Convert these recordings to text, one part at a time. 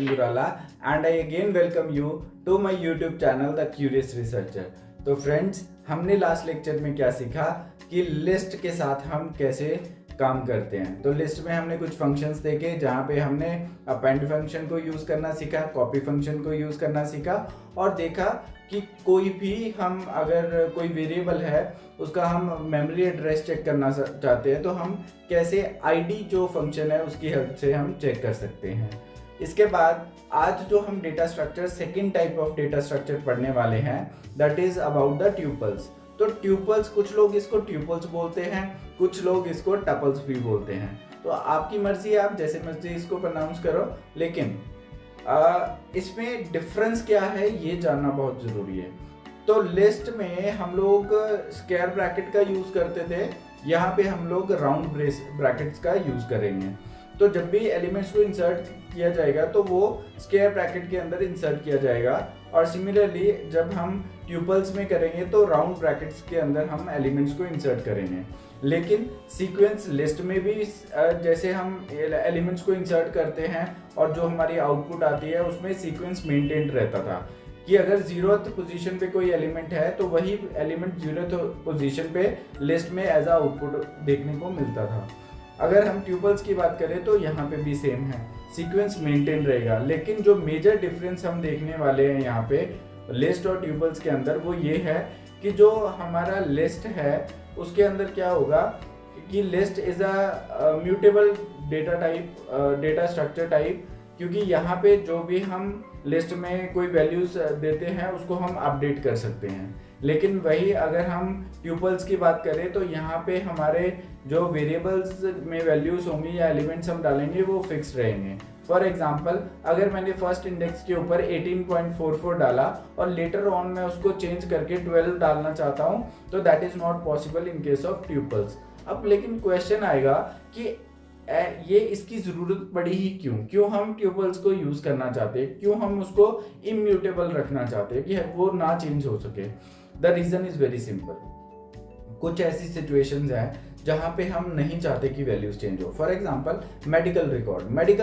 Tangurala and I again welcome you to my YouTube channel The Curious Researcher। तो friends, हमने last lecture में क्या सीखा कि लिस्ट के साथ हम कैसे काम करते हैं। तो लिस्ट में हमने कुछ फंक्शंस देखे जहाँ पे हमने अपेंड फंक्शन को यूज़ करना सीखा, कॉपी फंक्शन को यूज़ करना सीखा और देखा कि कोई भी हम अगर कोई वेरिएबल है उसका हम मेमोरी एड्रेस चेक करना चाहते हैं तो हम कैसे आईडी जो फंक्शन है उसकी हेल्प से हम चेक कर सकते हैं। इसके बाद आज जो हम data structure second type of data structure पढ़ने वाले हैं that is about the tuples. तो ट्यूपल्स, कुछ लोग इसको ट्यूपल्स बोलते हैं, कुछ लोग इसको टपल्स भी बोलते हैं। तो आपकी मर्जी है, आप जैसे मर्जी इसको प्रोनाउंस करो, लेकिन इसमें डिफरेंस क्या है ये जानना बहुत ज़रूरी है। तो लिस्ट में हम लोग स्क्वायर ब्रैकेट का यूज़ करते थे, यहाँ पे हम लोग राउंड ब्रैकेट्स का यूज़ करेंगे। तो जब भी एलिमेंट्स को इंसर्ट किया जाएगा तो वो स्क्वायर ब्रैकेट के अंदर इंसर्ट किया जाएगा और सिमिलरली जब हम ट्यूपल्स में करेंगे तो राउंड ब्रैकेट्स के अंदर हम एलिमेंट्स को इंसर्ट करेंगे। लेकिन सीक्वेंस लिस्ट में भी जैसे हम एलिमेंट्स को इंसर्ट करते हैं और जो हमारी आउटपुट आती है उसमें सीक्वेंस मेंटेन रहता था कि अगर 0th पोजीशन पे कोई एलिमेंट है तो वही एलिमेंट 0th पोजीशन पे लिस्ट में एज आ आउटपुट देखने को मिलता था। अगर हम ट्यूपल्स की बात करें तो यहाँ पे भी सेम है, सीक्वेंस मेंटेन रहेगा। लेकिन जो मेजर डिफरेंस हम देखने वाले हैं यहाँ पे लिस्ट और ट्यूपल्स के अंदर वो ये है कि जो हमारा लिस्ट है उसके अंदर क्या होगा कि list is a mutable data type, data structure type, क्योंकि यहाँ पे जो भी हम लिस्ट में कोई वैल्यूज देते हैं उसको हम अपडेट कर सकते हैं। लेकिन वही अगर हम ट्यूपल्स की बात करें तो यहाँ पे हमारे जो वेरिएबल्स में वैल्यूज होंगी या एलिमेंट्स हम डालेंगे वो फिक्स रहेंगे। फॉर एग्जाम्पल, अगर मैंने फर्स्ट इंडेक्स के ऊपर 18.44 डाला और लेटर ऑन मैं उसको चेंज करके 12 डालना चाहता हूँ तो that is not possible in case of tuples. अब लेकिन क्वेश्चन आएगा कि ये इसकी ज़रूरत पड़ी ही क्यों हम ट्यूपल्स को यूज़ करना चाहते हैं, क्यों हम उसको इम्यूटेबल रखना चाहते हैं कि वो ना चेंज हो सके। The reason is very simple. कुछ ऐसी सिचुएशंस हैं जहाँ पे हम नहीं चाहते कि वैल्यूज चेंज हो। फॉर एग्जांपल, मेडिकल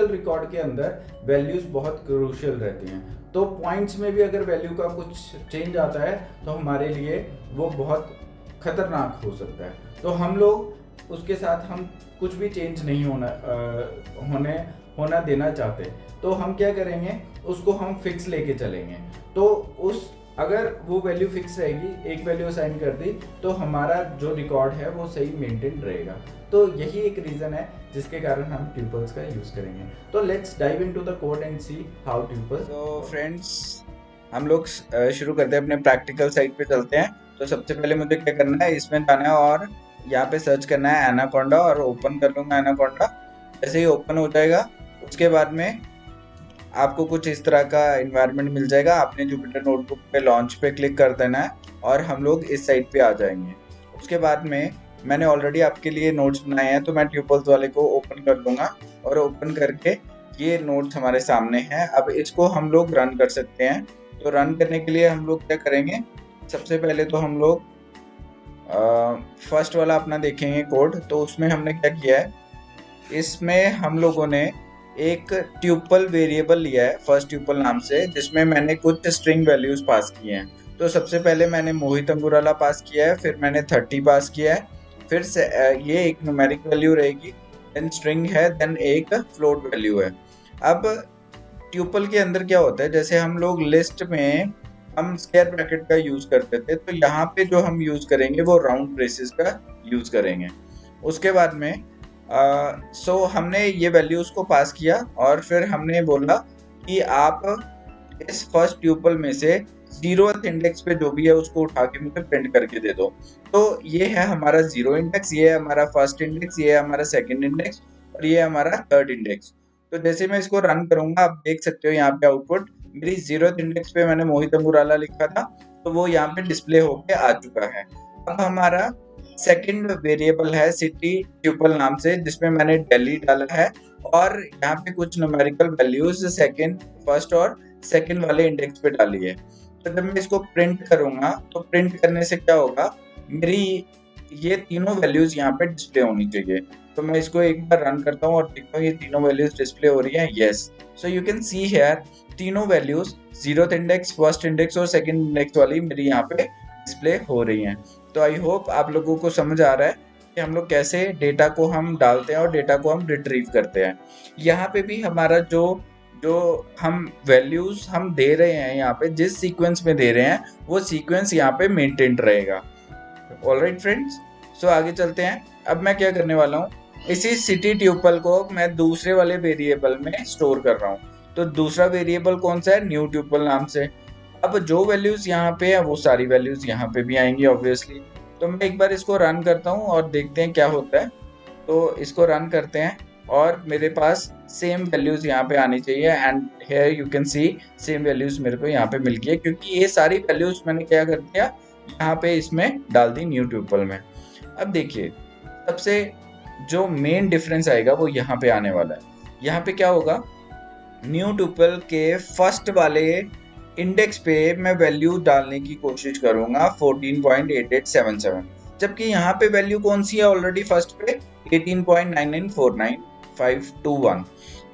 रिकॉर्ड के अंदर वैल्यूज बहुत क्रूशियल रहती हैं। तो पॉइंट्स में भी अगर वैल्यू का कुछ चेंज आता है तो हमारे लिए वो बहुत खतरनाक हो सकता है। तो हम लोग उसके साथ हम कुछ भी चेंज नहीं होना देना चाहते। तो हम क्या करेंगे, उसको हम फिक्स लेके चलेंगे। तो अगर वो वैल्यू फिक्स रहेगी, एक वैल्यू असाइन कर दी तो हमारा जो रिकॉर्ड है वो सही मेंटेन रहेगा। तो यही एक रीज़न है जिसके कारण हम ट्यूपल्स का यूज़ करेंगे। तो let's dive into the code and see how tuples. तो फ्रेंड्स, हम लोग शुरू करते हैं, अपने प्रैक्टिकल साइट पे चलते हैं। तो सबसे पहले मुझे क्या करना है, इसमें जाना है और यहाँ पे सर्च करना है एनाकोंडा और ओपन कर लूँगा एनाकोंडा। जैसे ही ओपन हो जाएगा उसके बाद में आपको कुछ इस तरह का इन्वायरमेंट मिल जाएगा। आपने जुपिटर नोटबुक पे लॉन्च पे क्लिक कर देना है और हम लोग इस साइट पे आ जाएंगे। उसके बाद में मैंने ऑलरेडी आपके लिए नोट्स बनाए हैं तो मैं ट्यूपल्स वाले को ओपन कर लूँगा और ओपन करके ये नोट्स हमारे सामने हैं। अब इसको हम लोग रन कर सकते हैं। तो रन करने के लिए हम लोग क्या करेंगे, सबसे पहले तो हम लोग फर्स्ट वाला अपना देखेंगे कोड। तो उसमें हमने क्या किया है, इसमें हम लोगों ने एक ट्यूपल वेरिएबल लिया है फर्स्ट ट्यूपल नाम से, जिसमें मैंने कुछ स्ट्रिंग वैल्यूज पास किए हैं। तो सबसे पहले मैंने मोहित अंगुराला पास किया है, फिर मैंने 30 पास किया है, फिर से ये एक न्यूमेरिक वैल्यू रहेगी, देन स्ट्रिंग है, देन एक फ्लोट वैल्यू है। अब ट्यूपल के अंदर क्या होता है, जैसे हम लोग लिस्ट में हम स्क्वायर ब्रैकेट का यूज करते थे, तो यहाँ पे जो हम यूज करेंगे वो राउंड ब्रेसेस का यूज करेंगे। उसके बाद में हमने ये वैल्यूज को पास किया और फिर हमने बोला कि आप इस फर्स्ट ट्यूपल में से 0th इंडेक्स पे जो भी है उसको उठा के मुझे प्रिंट करके दे दो। तो ये है हमारा 0 इंडेक्स, ये है हमारा फर्स्ट इंडेक्स, ये है हमारा सेकंड इंडेक्स और ये है हमारा थर्ड इंडेक्स। तो जैसे मैं इसको रन करूंगा, आप देख सकते हो यहाँ पे आउटपुट मेरी 0th इंडेक्स पे मैंने मोहित अंगुराला लिखा था तो वो यहाँ पे डिस्प्ले होके आ चुका है। अब हमारा सेकंड वेरिएबल है सिटी ट्यूपल नाम से, जिसमें मैंने दिल्ली डाला है और यहाँ पे कुछ न्यूमेरिकल वैल्यूज फर्स्ट और सेकंड वाले इंडेक्स पे डाली है। तो जब मैं इसको प्रिंट करूंगा तो प्रिंट करने से क्या होगा, मेरी ये तीनों वैल्यूज यहाँ पे डिस्प्ले होनी चाहिए। तो मैं इसको एक बार रन करता हूँ और देखता हूँ ये तीनों वैल्यूज डिस्प्ले हो रही हैं, yes. So you can see here तीनों values 0th index, first index और सेकंड इंडेक्स वाली मेरी यहाँ पे डिस्प्ले हो रही हैं। तो आई होप आप लोगों को समझ आ रहा है कि हम लोग कैसे डेटा को हम डालते हैं और डेटा को हम रिट्रीव करते हैं। यहाँ पे भी हमारा जो हम वैल्यूज हम दे रहे हैं यहाँ पे, जिस सीक्वेंस में दे रहे हैं वो सीक्वेंस यहाँ पे मेंटेन्ड रहेगा। ऑलराइट फ्रेंड्स, सो आगे चलते हैं। अब मैं क्या करने वाला हूँ, इसी सिटी ट्यूपल को मैं दूसरे वाले वेरिएबल में स्टोर कर रहा हूँ। तो दूसरा वेरिएबल कौन सा है, न्यू ट्यूपल नाम से। अब जो वैल्यूज यहाँ पे है वो सारी वैल्यूज यहाँ पे भी आएंगी ऑब्वियसली। तो मैं एक बार इसको रन करता हूँ और देखते हैं क्या होता है। तो इसको रन करते हैं और मेरे पास सेम वैल्यूज यहाँ पे आनी चाहिए, and here you can C same values मेरे को यहाँ पे मिल गई है, क्योंकि ये सारी वैल्यूज मैंने क्या कर दिया, यहाँ पे इसमें डाल दी न्यू ट्यूपल में। अब देखिए, सबसे जो मेन डिफरेंस आएगा वो यहाँ पे आने वाला है। यहाँ पे क्या होगा, न्यू ट्यूपल के फर्स्ट वाले इंडेक्स पे मैं वैल्यू डालने की कोशिश करूंगा 14.8877, जबकि यहाँ पे वैल्यू कौन सी है ऑलरेडी फर्स्ट पे 18.9949521।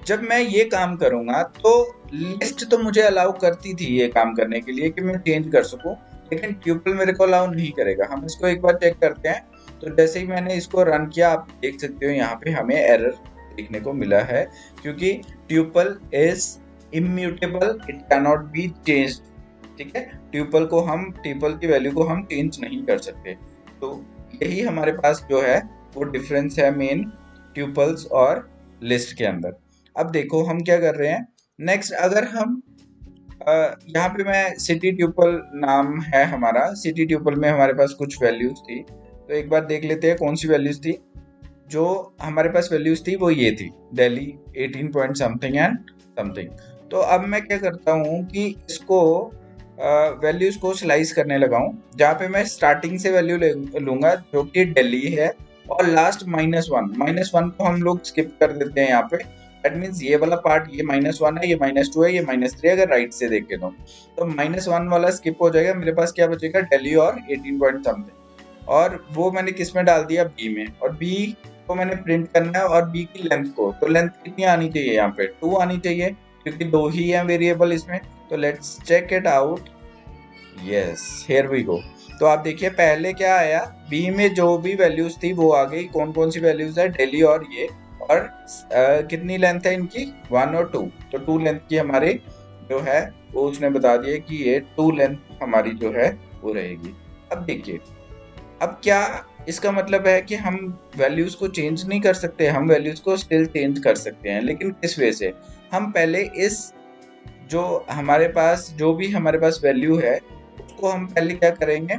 जब मैं ये काम करूंगा तो लिस्ट तो मुझे अलाउ करती थी ये काम करने के लिए कि मैं चेंज कर सकूं, लेकिन ट्यूपल मेरे को अलाउ नहीं करेगा। हम इसको एक बार चेक करते हैं। तो जैसे ही मैंने इसको रन किया, आप देख सकते हो यहाँ पे हमें एरर देखने को मिला है, क्योंकि tuple is immutable, it can not be changed. ठीक है, ट्यूपल की वैल्यू को हम चेंज नहीं कर सकते। तो यही हमारे पास जो है वो डिफरेंस है मेन ट्यूपल्स और लिस्ट के अंदर। अब देखो हम क्या कर रहे हैं नेक्स्ट। अगर हम यहाँ पे मैं सिटी ट्यूपल नाम है हमारा, सिटी ट्यूपल में हमारे पास कुछ वैल्यूज थी, तो एक बार देख लेते हैं कौन सी वैल्यूज थी। जो हमारे पास वैल्यूज थी वो ये थी, Delhi 18 point something and something. तो अब मैं क्या करता हूँ कि इसको वैल्यूज को स्लाइस करने लगा हूँ, जहाँ पे मैं स्टार्टिंग से वैल्यू लूंगा जो कि दिल्ली है, और लास्ट -1 को हम लोग स्किप कर देते हैं यहाँ पे। दैट मीन्स ये वाला पार्ट, ये -1 है, ये -2 है, ये -3 अगर राइट से देखे तो -1 वाला स्किप हो जाएगा। मेरे पास क्या बचेगा, दिल्ली और 18 पॉइंट समथिंग, और वो मैंने किस में डाल दिया, बी में। और बी को मैंने प्रिंट करना है, और बी की लेंथ को, तो लेंथ कितनी आनी चाहिए यहाँ पे, 2 आनी चाहिए, क्योंकि 2 ही है वेरिएबल इसमें। तो let's check it out. Yes, here we go. तो आप देखिए पहले क्या आया, बी में जो भी वैल्यूज थी वो आ गई। कौन कौन सी वैल्यूज है, दिल्ली और ये, और कितनी लेंथ है इनकी, 1 और 2। तो 2 लेंथ की हमारी जो है वो उसने बता दिया कि ये 2 लेंथ हमारी जो है वो रहेगी। अब देखिए, अब क्या इसका मतलब है कि हम वैल्यूज को चेंज नहीं कर सकते, हम वैल्यूज को स्टिल चेंज कर सकते हैं, लेकिन किस वे से। हम पहले इस जो हमारे पास वैल्यू है उसको हम पहले क्या करेंगे,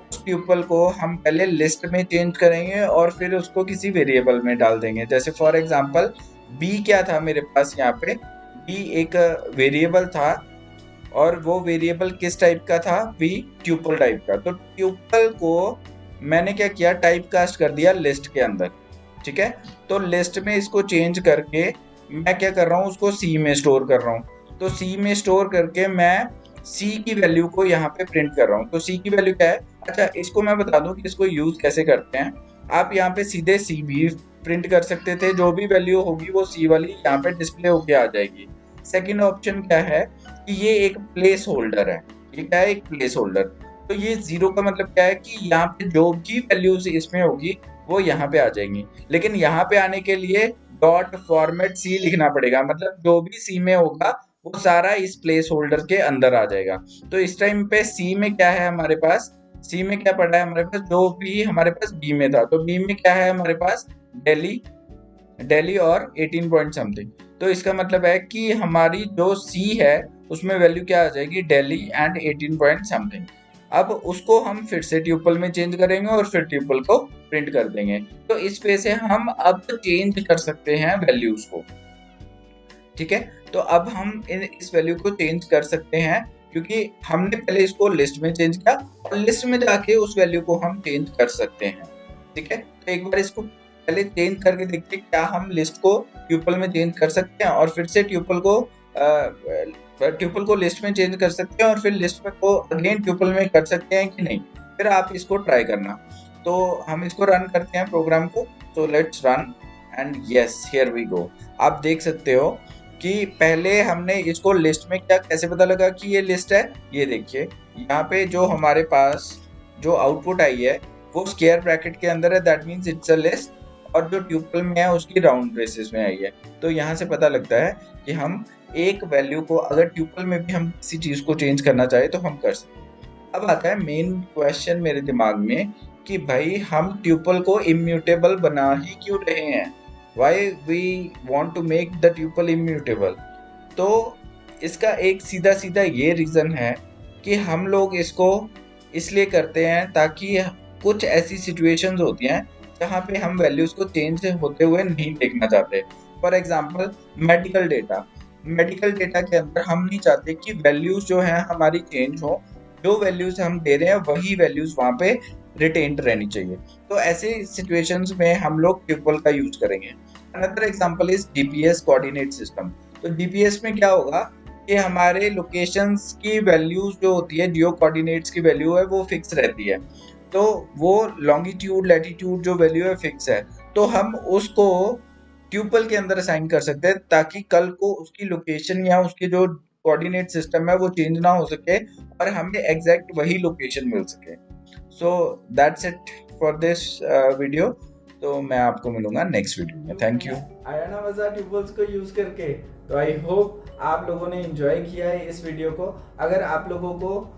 उस ट्यूपल को हम पहले लिस्ट में चेंज करेंगे और फिर उसको किसी वेरिएबल में डाल देंगे। जैसे फॉर एग्जांपल बी क्या था मेरे पास, यहाँ पे बी एक वेरिएबल था, और वो वेरिएबल किस टाइप का था, बी ट्यूपल टाइप का। तो ट्यूपल को मैंने क्या किया, टाइप कास्ट कर दिया लिस्ट के अंदर। ठीक है, तो लिस्ट में इसको चेंज करके मैं क्या कर रहा हूँ, उसको सी में स्टोर कर रहा हूँ। तो सी में स्टोर करके मैं सी की वैल्यू को यहाँ पे प्रिंट कर रहा हूँ। तो सी की वैल्यू क्या है, अच्छा इसको मैं बता दूं कि इसको यूज कैसे करते हैं। आप यहाँ पे सीधे सी भी प्रिंट कर सकते थे, जो भी वैल्यू होगी वो सी वाली यहाँ पे डिस्प्ले होके आ जाएगी। सेकेंड ऑप्शन क्या है कि ये एक प्लेस होल्डर है। ये क्या है, एक प्लेस होल्डर। तो ये 0 का मतलब क्या है कि यहाँ पे जो भी वैल्यूज इसमें होगी वो यहाँ पे आ जाएंगी, लेकिन यहाँ पे आने के लिए .format_c लिखना पड़ेगा। मतलब जो भी सी में होगा वो सारा इस प्लेस होल्डर के अंदर आ जाएगा। तो इस टाइम पे सी में क्या है हमारे पास, सी में क्या पड़ा है हमारे पास, जो भी हमारे पास बी में था। तो बी में क्या है हमारे पास, दिल्ली और 18 पॉइंट समथिंग। तो इसका मतलब है कि हमारी जो सी है उसमें वैल्यू क्या आ जाएगी, दिल्ली एंड 18 पॉइंट समथिंग। अब उसको हम फिर से ट्यूपल में चेंज करेंगे और फिर ट्यूपल को प्रिंट कर देंगे। तो इस वे से हम अब चेंज कर सकते हैं वैल्यूज को। ठीक है, तो अब हम इस वैल्यू को चेंज कर सकते हैं, क्योंकि हमने पहले इसको लिस्ट में चेंज किया और लिस्ट में जाके उस वैल्यू को हम चेंज कर सकते हैं। ठीक है, तो एक बार इसको पहले चेंज करके देखते हैं क्या हम लिस्ट को ट्यूपल में चेंज कर सकते हैं, और फिर से ट्यूपल को लिस्ट में चेंज कर सकते हैं, और फिर लिस्ट में को अगेन ट्यूपल में कर सकते हैं कि नहीं। फिर आप इसको ट्राई करना। तो हम इसको रन करते हैं प्रोग्राम को। तो let's run and yes, here we go. आप देख सकते हो कि पहले हमने इसको लिस्ट में क्या कैसे पता लगा कि ये लिस्ट है। ये देखिए यहाँ पे जो हमारे पास जो आउटपुट आई है वो स्क्वायर ब्रैकेट के अंदर है, that means it's a list, और जो ट्यूपल में है उसकी राउंड ब्रेसेस में आई है। तो यहाँ से पता लगता है कि हम एक वैल्यू को अगर ट्यूपल में भी हम किसी चीज को चेंज करना चाहे तो हम कर सकते हैं। अब आता है मेन क्वेश्चन मेरे दिमाग में कि भाई हम ट्यूपल को इम्यूटेबल बना ही क्यों रहे हैं, why we want to make the tuple immutable. तो इसका एक सीधा सीधा ये रीज़न है कि हम लोग इसको इसलिए करते हैं ताकि कुछ ऐसी सिचुएशंस होती हैं जहाँ पे हम वैल्यूज़ को चेंज होते हुए नहीं देखना चाहते। फॉर एग्जांपल मेडिकल डेटा के अंदर हम नहीं चाहते कि वैल्यूज़ जो हैं हमारी चेंज हो, जो वैल्यूज़ हम दे रहे हैं वही वैल्यूज़ वहाँ पे रिटेन्ड रहनी चाहिए। तो ऐसे सिचुएशंस में हम लोग ट्यूपल का यूज करेंगे। Another example is GPS coordinate system. तो जीपीएस में क्या होगा कि हमारे लोकेशंस की वैल्यूज जो होती है, जियो कोऑर्डिनेट्स की वैल्यू है वो फिक्स रहती है। तो वो लॉन्गिट्यूड लैटिट्यूड जो वैल्यू है फिक्स है, तो हम उसको ट्यूपल के अंदर असाइन कर सकते हैं ताकि कल को उसकी लोकेशन या उसके जो कोऑर्डिनेट सिस्टम है वो चेंज ना हो सके और हमें एग्जैक्ट वही लोकेशन मिल सके। So that's it for this video. तो मैं आपको मिलूंगा नेक्स्ट वीडियो में। Thank you. आया ना मजा ट्यूपल्स को यूज करके? तो आई होप आप लोगों ने एंजॉय किया है इस वीडियो को। अगर आप लोगों को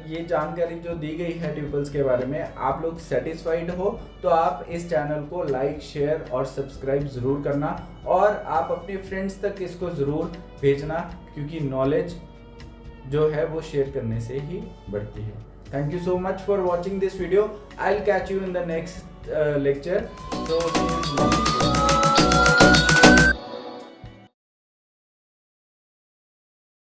ये जानकारी जो दी गई है ट्यूपल्स के बारे में आप लोग सेटिस्फाइड हो तो आप इस चैनल को लाइक शेयर और सब्सक्राइब ज़रूर करना, और आप अपने फ्रेंड्स तक इसको ज़रूर भेजना, क्योंकि नॉलेज जो है वो शेयर करने से ही बढ़ती है। Thank you so much for watching this video. I'll catch you in the next lecture. So see you in the next video.